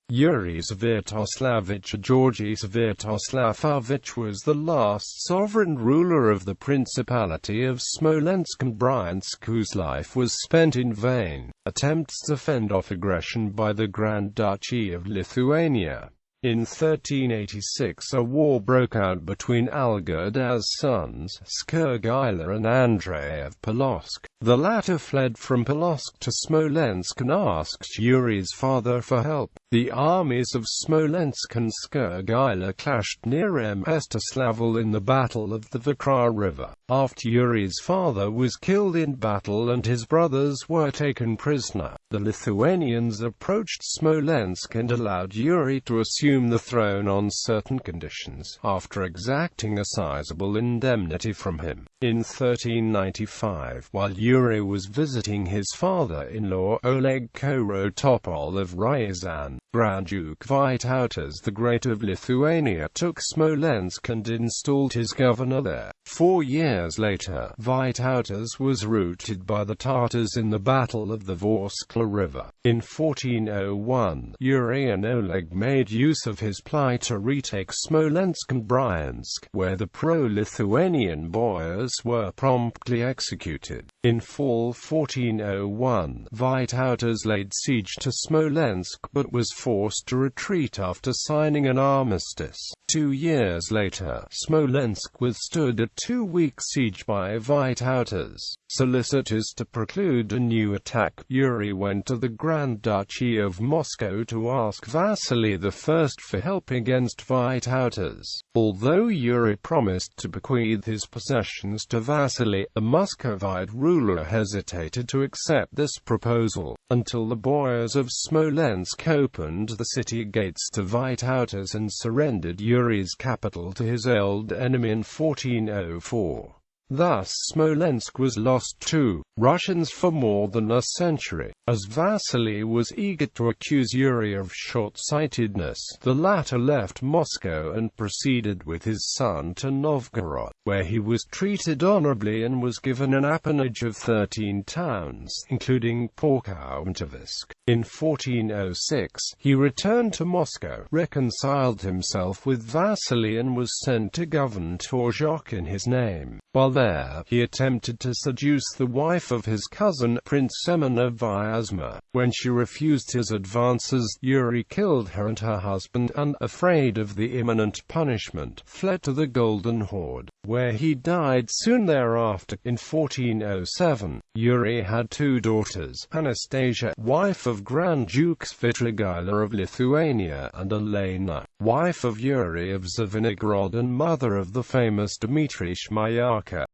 Yury Svyatoslavich. Georgy Svyatoslavovich was the last sovereign ruler of the Principality of Smolensk and Bryansk whose life was spent in vain attempts to fend off aggression by the Grand Duchy of Lithuania. In 1386 a war broke out between Algirdas' sons, Skirgaila and Andrei of Polotsk. The latter fled from Polotsk to Smolensk and asked Yury's father for help. The armies of Smolensk and Skirgaila clashed near Mstislavl in the Battle of the Vikhra River. After Yury's father was killed in battle and his brothers were taken prisoner, the Lithuanians approached Smolensk and allowed Yury to assume the throne on certain conditions, after exacting a sizable indemnity from him. In 1395, while Yury was visiting his father-in-law Oleg Korotopol of Ryazan, Grand Duke Vytautas the Great of Lithuania took Smolensk and installed his governor there. 4 years later, Vytautas was routed by the Tatars in the Battle of the Vikhra River. In 1401, Yury and Oleg made use of his plight to retake Smolensk and Bryansk, where the pro-Lithuanian boyars were promptly executed. In fall 1401, Vytautas laid siege to Smolensk but was forced to retreat after signing an armistice. 2 years later, Smolensk withstood a 2-week siege by Vytautas. Solicitous to preclude a new attack, Yury went to the Grand Duchy of Moscow to ask Vasily I for help against Vytautas. Although Yury promised to bequeath his possessions to Vasily, the Muscovite ruler hesitated to accept this proposal, until the boyars of Smolensk opened the city gates to Vytautas and surrendered Yury's capital to his old enemy in 1404. Thus Smolensk was lost to Russians for more than a century. As Vasily was eager to accuse Yury of short-sightedness, the latter left Moscow and proceeded with his son to Novgorod, where he was treated honorably and was given an appanage of 13 towns, including Porkow and Tovisk. In 1406, he returned to Moscow, reconciled himself with Vasily and was sent to govern Torzhok in his name. While there, he attempted to seduce the wife of his cousin, Prince Semyon of Vyazma. When she refused his advances, Yury killed her and her husband and, afraid of the imminent punishment, fled to the Golden Horde, where he died soon thereafter. In 1407, Yury had 2 daughters, Anastasia, wife of Grand Duke Svyatoslavich of Lithuania, and Elena, wife of Yury of Zvinogrod and mother of the famous Dmitry Shmayaka.